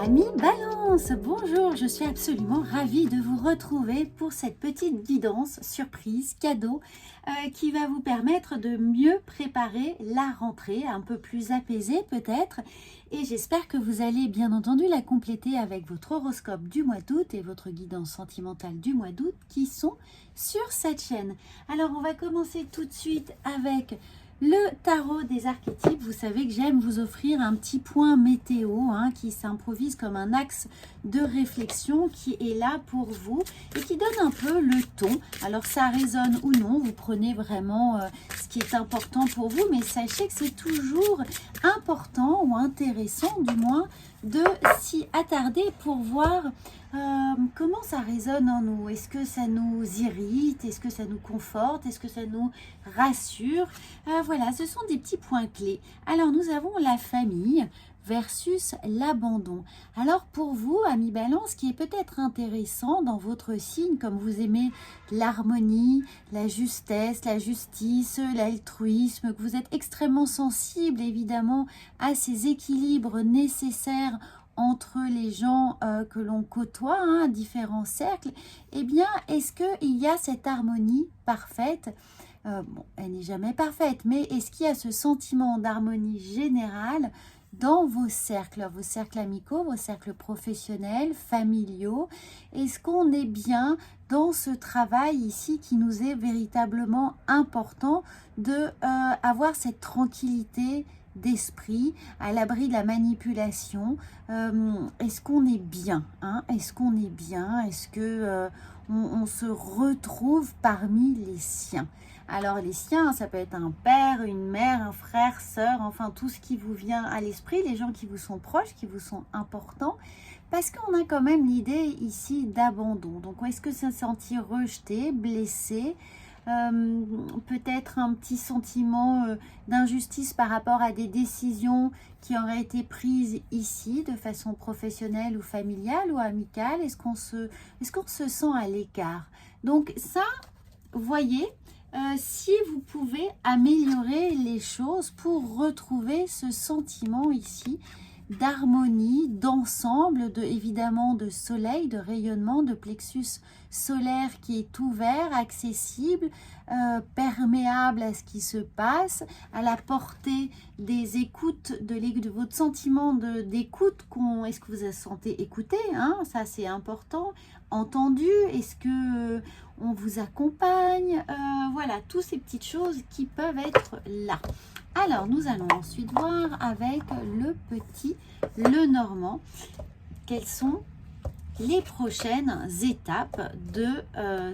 Amis Balance, bonjour, je suis absolument ravie de vous retrouver pour cette petite guidance surprise cadeau qui va vous permettre de mieux préparer la rentrée, un peu plus apaisée peut-être, et j'espère que vous allez bien entendu la compléter avec votre horoscope du mois d'août et votre guidance sentimentale du mois d'août qui sont sur cette chaîne. Alors on va commencer tout de suite avec le tarot des archétypes. Vous savez que j'aime vous offrir un petit point météo qui s'improvise comme un axe de réflexion qui est là pour vous et qui donne un peu le ton. Alors ça résonne ou non, vous prenez vraiment ce qui est important pour vous, mais sachez que c'est toujours important ou intéressant du moins de s'y attarder pour voir comment ça résonne en nous. Est-ce que ça nous irrite? Est-ce que ça nous conforte? Est-ce que ça nous rassure? Voilà, ce sont des petits points clés. Alors, nous avons la famille versus l'abandon. Alors, pour vous, amis Balance, ce qui est peut-être intéressant dans votre signe, comme vous aimez l'harmonie, la justesse, la justice, l'altruisme, que vous êtes extrêmement sensible, évidemment, à ces équilibres nécessaires entre les gens que l'on côtoie, différents cercles, eh bien, est-ce qu'il y a cette harmonie parfaite? Bon, elle n'est jamais parfaite, mais est-ce qu'il y a ce sentiment d'harmonie générale dans vos cercles amicaux, vos cercles professionnels, familiaux? Est-ce qu'on est bien dans ce travail ici qui nous est véritablement important de avoir cette tranquillité d'esprit, à l'abri de la manipulation? Est-ce qu'on est bien, Est-ce qu'on est bien? Est-ce que on se retrouve parmi les siens? Alors les siens, ça peut être un père, une mère, un frère, sœur, enfin tout ce qui vous vient à l'esprit, les gens qui vous sont proches, qui vous sont importants, parce qu'on a quand même l'idée ici d'abandon. Donc est-ce que se sentir rejeté, blessé, peut-être un petit sentiment d'injustice par rapport à des décisions qui auraient été prises ici de façon professionnelle ou familiale ou amicale? Est-ce qu'on se sent à l'écart? Donc ça, voyez, si vous pouvez améliorer les choses pour retrouver ce sentiment ici d'harmonie, d'ensemble, évidemment de soleil, de rayonnement, de plexus solaire qui est ouvert, accessible, perméable à ce qui se passe, à la portée des écoutes, de votre sentiment d'écoute. Est-ce que vous vous sentez écouté, ça c'est important, entendu? Est-ce que on vous accompagne? Voilà, toutes ces petites choses qui peuvent être là. Alors, nous allons ensuite voir avec le normand, quelles sont les prochaines étapes de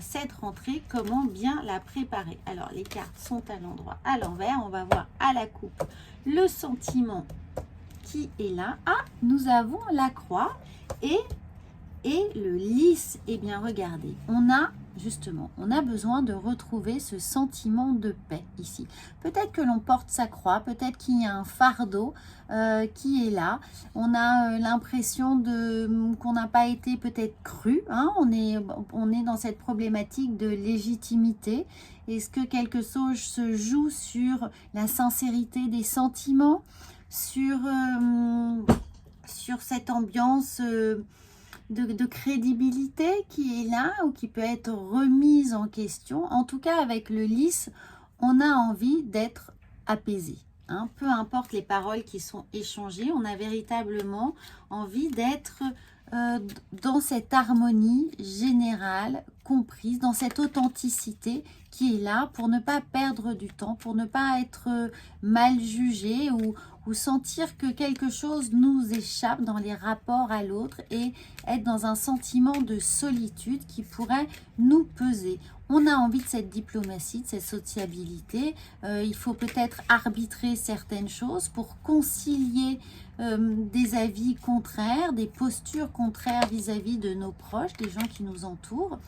cette rentrée, comment bien la préparer. Alors, les cartes sont à l'endroit à l'envers. On va voir à la coupe le sentiment qui est là. Ah, nous avons la croix et le lys. Eh bien, regardez, on a besoin de retrouver ce sentiment de paix ici. Peut-être que l'on porte sa croix, peut-être qu'il y a un fardeau qui est là. On a l'impression qu'on n'a pas été peut-être cru. On est dans cette problématique de légitimité. Est-ce que quelque chose se joue sur la sincérité des sentiments, sur cette ambiance de crédibilité qui est là ou qui peut être remise en question? En tout cas, avec le lys, on a envie d'être apaisé. Peu importe les paroles qui sont échangées, on a véritablement envie d'être dans cette harmonie générale, comprise, dans cette authenticité qui est là pour ne pas perdre du temps, pour ne pas être mal jugé ou sentir que quelque chose nous échappe dans les rapports à l'autre et être dans un sentiment de solitude qui pourrait nous peser. On a envie de cette diplomatie, de cette sociabilité. Il faut peut-être arbitrer certaines choses pour concilier des avis contraires, des postures contraires vis-à-vis de nos proches, des gens qui nous entourent.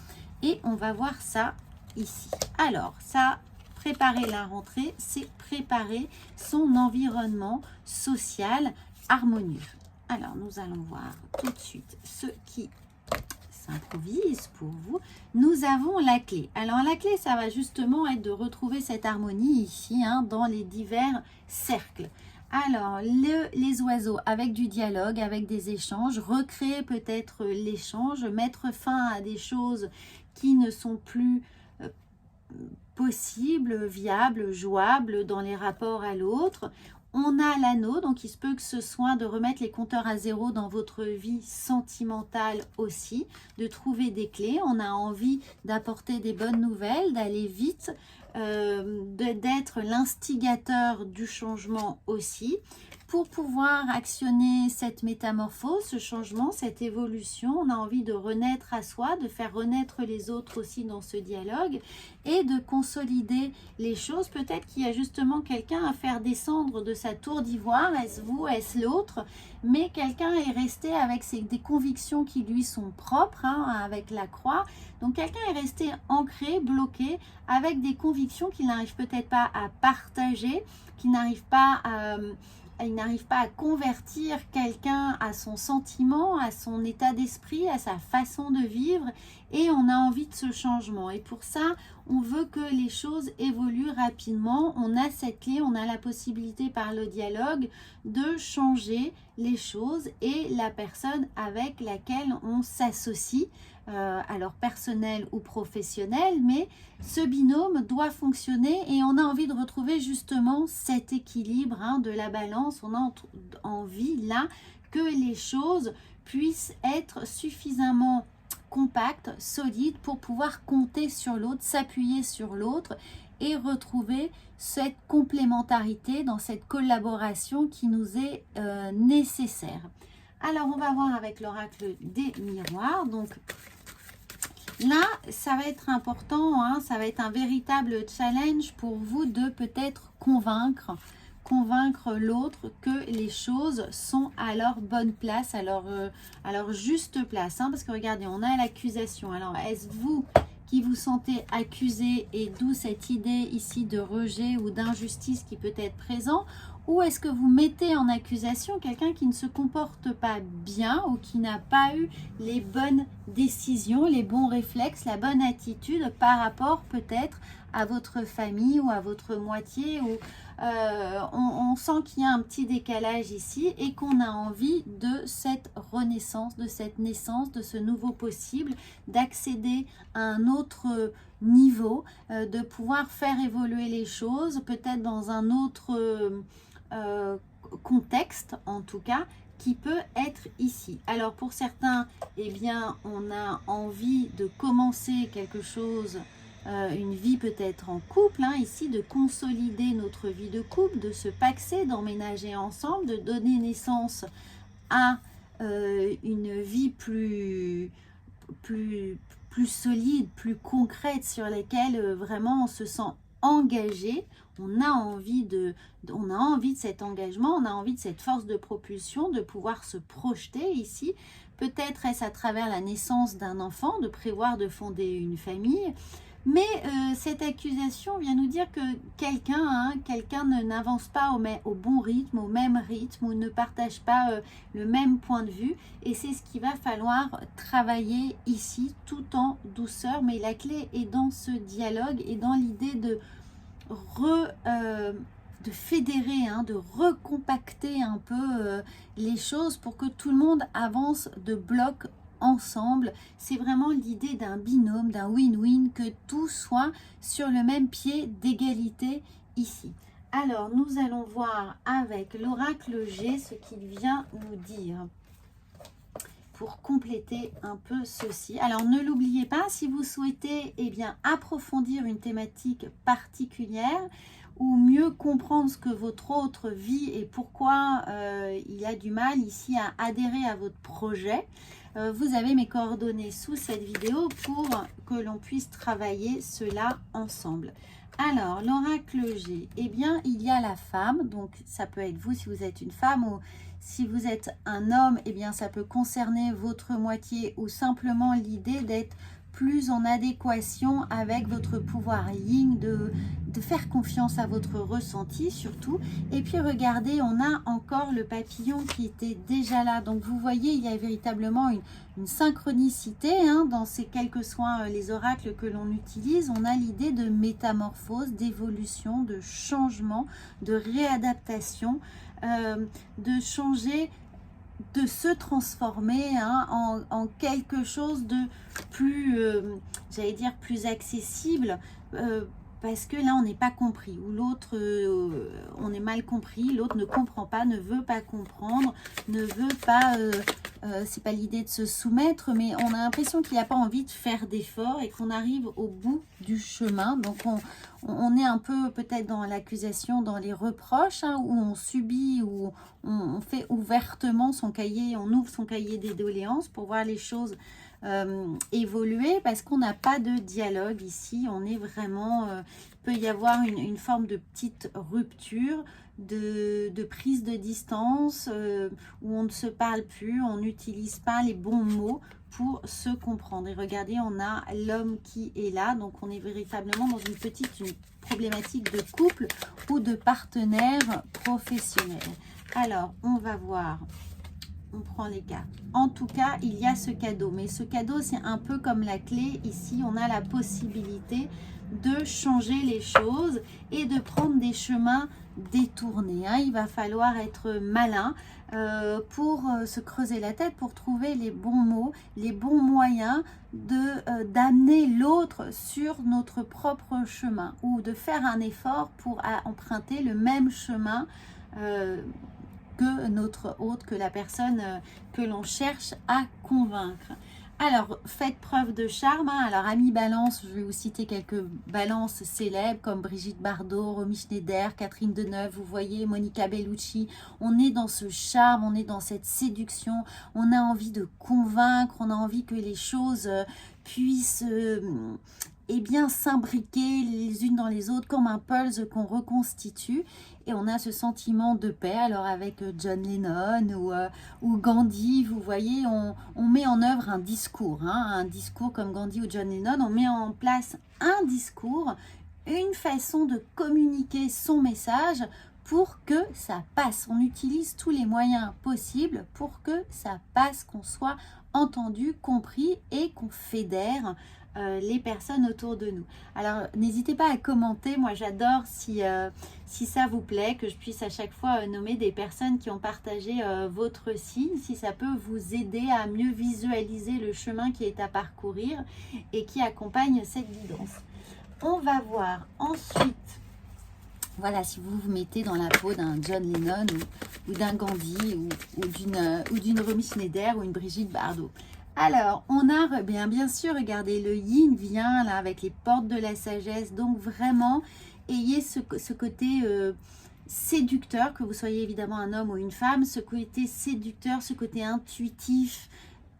Et on va voir ça ici. Alors, ça, préparer la rentrée, c'est préparer son environnement social harmonieux. Alors, nous allons voir tout de suite ce qui s'improvise pour vous. Nous avons la clé. Alors, la clé, ça va justement être de retrouver cette harmonie ici, dans les divers cercles. Alors, les oiseaux avec du dialogue, avec des échanges, recréer peut-être l'échange, mettre fin à des choses qui ne sont plus euh, possibles, viables, jouables dans les rapports à l'autre. On a l'anneau, donc il se peut que ce soit de remettre les compteurs à zéro dans votre vie sentimentale aussi, de trouver des clés. On a envie d'apporter des bonnes nouvelles, d'aller vite, d'être l'instigateur du changement aussi. Pour pouvoir actionner cette métamorphose, ce changement, cette évolution, on a envie de renaître à soi, de faire renaître les autres aussi dans ce dialogue et de consolider les choses. Peut-être qu'il y a justement quelqu'un à faire descendre de sa tour d'ivoire, est-ce vous, est-ce l'autre, mais quelqu'un est resté avec des convictions qui lui sont propres, hein, avec la croix. Donc quelqu'un est resté ancré, bloqué, avec des convictions qu'il n'arrive peut-être pas à partager, qu'il n'arrive pas à... Il n'arrive pas à convertir quelqu'un à son sentiment, à son état d'esprit, à sa façon de vivre, et on a envie de ce changement. Et pour ça, on veut que les choses évoluent rapidement. On a cette clé, on a la possibilité par le dialogue de changer les choses et la personne avec laquelle on s'associe, alors personnel ou professionnel, mais ce binôme doit fonctionner et on a envie de retrouver justement cet équilibre, hein, de la balance. On a envie là que les choses puissent être suffisamment compactes, solides pour pouvoir compter sur l'autre, s'appuyer sur l'autre et retrouver cette complémentarité dans cette collaboration qui nous est nécessaire. Alors, on va voir avec l'oracle des miroirs. Donc, là, ça va être important, hein, ça va être un véritable challenge pour vous de peut-être convaincre l'autre que les choses sont à leur bonne place, à leur juste place. Hein, parce que regardez, on a l'accusation. Alors, est-ce vous qui vous sentez accusé et d'où cette idée ici de rejet ou d'injustice qui peut être présent? Ou est-ce que vous mettez en accusation quelqu'un qui ne se comporte pas bien ou qui n'a pas eu les bonnes décisions, les bons réflexes, la bonne attitude par rapport peut-être à votre famille ou à votre moitié, ou on sent qu'il y a un petit décalage ici et qu'on a envie de cette renaissance, de cette naissance, de ce nouveau possible, d'accéder à un autre niveau, de pouvoir faire évoluer les choses, peut-être dans un autre contexte en tout cas, qui peut être ici. Alors pour certains, eh bien, on a envie de commencer quelque chose, une vie peut-être en couple, hein, ici, de consolider notre vie de couple, de se paxer, d'emménager ensemble, de donner naissance à une vie plus solide, plus concrète, sur laquelle vraiment on se sent engagé. On a envie de cet engagement, on a envie de cette force de propulsion, de pouvoir se projeter ici. Peut-être est-ce à travers la naissance d'un enfant, de prévoir de fonder une famille. Mais cette accusation vient nous dire que quelqu'un n'avance pas au bon rythme, au même rythme, ou ne partage pas le même point de vue. Et c'est ce qu'il va falloir travailler ici, tout en douceur. Mais la clé est dans ce dialogue et dans l'idée de fédérer, hein, de recompacter un peu les choses pour que tout le monde avance de bloc ensemble. C'est vraiment l'idée d'un binôme, d'un win-win, que tout soit sur le même pied d'égalité ici. Alors, nous allons voir avec l'oracle G ce qu'il vient nous dire pour compléter un peu ceci. Alors, ne l'oubliez pas, si vous souhaitez approfondir une thématique particulière ou mieux comprendre ce que votre autre vit et pourquoi il a du mal ici à adhérer à votre projet, vous avez mes coordonnées sous cette vidéo pour que l'on puisse travailler cela ensemble. Alors, l'oracle G, il y a la femme, donc ça peut être vous si vous êtes une femme, ou si vous êtes un homme, ça peut concerner votre moitié, ou simplement l'idée d'être plus en adéquation avec votre pouvoir yin, de faire confiance à votre ressenti surtout. Et puis regardez, on a encore le papillon qui était déjà là. Donc vous voyez, il y a véritablement une synchronicité, hein, dans ces quels que soient les oracles que l'on utilise. On a l'idée de métamorphose, d'évolution, de changement, de réadaptation. de changer, de se transformer en quelque chose de plus, j'allais dire, plus accessible, parce que là, on n'est pas compris, ou l'autre, on est mal compris, l'autre ne comprend pas, ne veut pas comprendre, ne veut pas, c'est pas l'idée de se soumettre, mais on a l'impression qu'il n'a pas envie de faire d'efforts et qu'on arrive au bout du chemin. Donc, on est un peu peut-être dans l'accusation, dans les reproches, où on subit, où on fait ouvertement son cahier, on ouvre son cahier des doléances pour voir les choses évoluer, parce qu'on n'a pas de dialogue ici. On est vraiment, il peut y avoir une forme de petite rupture, de prise de distance, où on ne se parle plus, on n'utilise pas les bons mots pour se comprendre. Et regardez, on a l'homme qui est là, donc on est véritablement dans une problématique de couple ou de partenaire professionnel. Alors, on va voir. On prend les cartes. En tout cas, il y a ce cadeau. Mais ce cadeau, c'est un peu comme la clé. Ici, on a la possibilité de changer les choses et de prendre des chemins détournés. Il va falloir être malin pour se creuser la tête, pour trouver les bons mots, les bons moyens d'amener l'autre sur notre propre chemin, ou de faire un effort pour emprunter le même chemin que notre hôte, que la personne que l'on cherche à convaincre. Alors, faites preuve de charme. Alors, amis Balance, je vais vous citer quelques balances célèbres comme Brigitte Bardot, Romy Schneider, Catherine Deneuve, vous voyez, Monica Bellucci. On est dans ce charme, on est dans cette séduction, on a envie de convaincre, on a envie que les choses puissent bien s'imbriquer les unes dans les autres comme un puzzle qu'on reconstitue, et on a ce sentiment de paix. Alors avec John Lennon ou Gandhi, vous voyez, on met en œuvre un discours, un discours comme Gandhi ou John Lennon, on met en place un discours, une façon de communiquer son message pour que ça passe. On utilise tous les moyens possibles pour que ça passe, qu'on soit entendu, compris et qu'on fédère les personnes autour de nous. Alors n'hésitez pas à commenter, moi j'adore si ça vous plaît, que je puisse à chaque fois nommer des personnes qui ont partagé votre signe, si ça peut vous aider à mieux visualiser le chemin qui est à parcourir et qui accompagne cette guidance. On va voir ensuite, voilà, si vous vous mettez dans la peau d'un John Lennon ou d'un Gandhi ou d'une Romy Schneider ou une Brigitte Bardot. Alors, on a bien sûr, regardez, le yin vient là avec les portes de la sagesse. Donc vraiment, ayez ce côté séducteur, que vous soyez évidemment un homme ou une femme, ce côté séducteur, ce côté intuitif,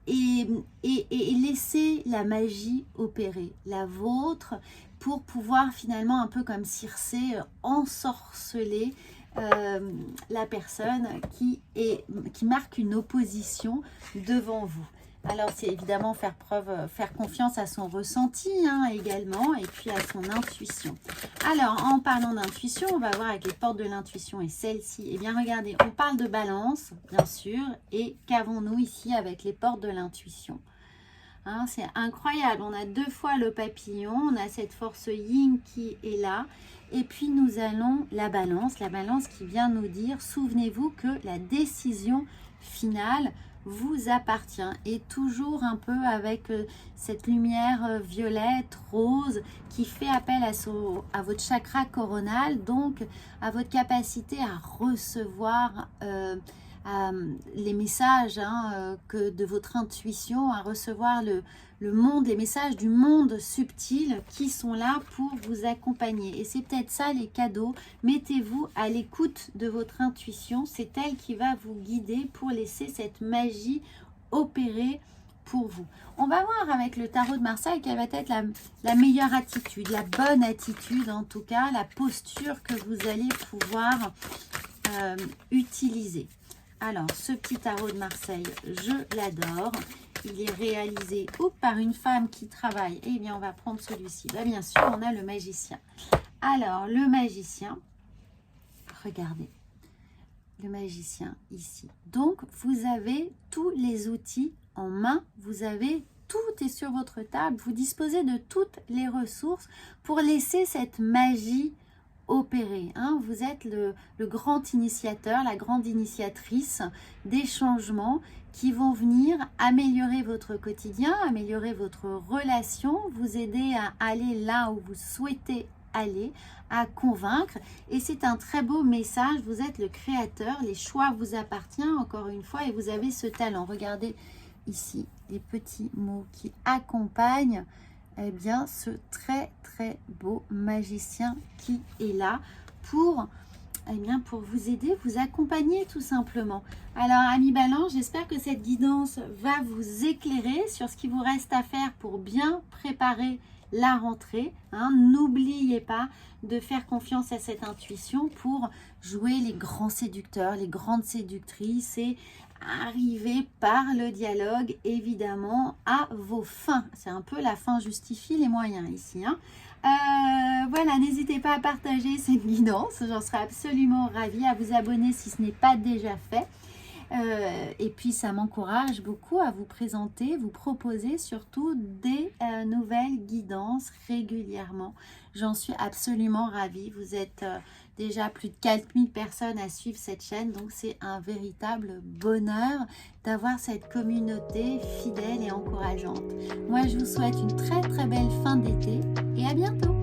et laissez la magie opérer, la vôtre, pour pouvoir finalement, un peu comme Circé, ensorceler la personne qui marque une opposition devant vous. Alors, c'est évidemment faire confiance à son ressenti également, et puis à son intuition. Alors, en parlant d'intuition, on va voir avec les portes de l'intuition et celle-ci. Eh bien, regardez, on parle de balance, bien sûr, et qu'avons-nous ici avec les portes de l'intuition? C'est incroyable, on a 2 fois le papillon, on a cette force yin qui est là, et puis nous allons la balance qui vient nous dire, souvenez-vous que la décision finale vous appartient, et toujours un peu avec cette lumière violette, rose, qui fait appel à votre chakra coronal, donc à votre capacité à recevoir les messages que de votre intuition, à recevoir le monde, les messages du monde subtil qui sont là pour vous accompagner. Et c'est peut-être ça les cadeaux. Mettez-vous à l'écoute de votre intuition, c'est elle qui va vous guider pour laisser cette magie opérer pour vous. On va voir avec le tarot de Marseille quelle va être la meilleure attitude, la bonne attitude en tout cas, la posture que vous allez pouvoir utiliser. Alors, ce petit tarot de Marseille, je l'adore. Il est réalisé par une femme qui travaille. Eh bien, on va prendre celui-ci. Bien sûr, on a le magicien. Alors, le magicien, regardez. Le magicien ici. Donc, vous avez tous les outils en main. Vous avez tout est sur votre table. Vous disposez de toutes les ressources pour laisser cette magie opérer, hein. Vous êtes le grand initiateur, la grande initiatrice des changements qui vont venir améliorer votre quotidien, améliorer votre relation, vous aider à aller là où vous souhaitez aller, à convaincre. Et c'est un très beau message. Vous êtes le créateur, les choix vous appartiennent encore une fois et vous avez ce talent. Regardez ici les petits mots qui accompagnent bien ce très très beau magicien qui est là pour pour vous aider, vous accompagner tout simplement. Alors amis Balance, j'espère que cette guidance va vous éclairer sur ce qu'il vous reste à faire pour bien préparer la rentrée, hein. N'oubliez pas de faire confiance à cette intuition pour jouer les grands séducteurs, les grandes séductrices et arriver par le dialogue évidemment à vos fins. C'est un peu la fin justifie les moyens ici, hein. Voilà, n'hésitez pas à partager cette guidance, j'en serais absolument ravie, à vous abonner si ce n'est pas déjà fait. Et puis ça m'encourage beaucoup à vous présenter, vous proposer surtout des nouvelles guidances régulièrement. J'en suis absolument ravie. Vous êtes déjà plus de 4000 personnes à suivre cette chaîne, donc c'est un véritable bonheur d'avoir cette communauté fidèle et encourageante. Moi je vous souhaite une très très belle fin d'été et à bientôt.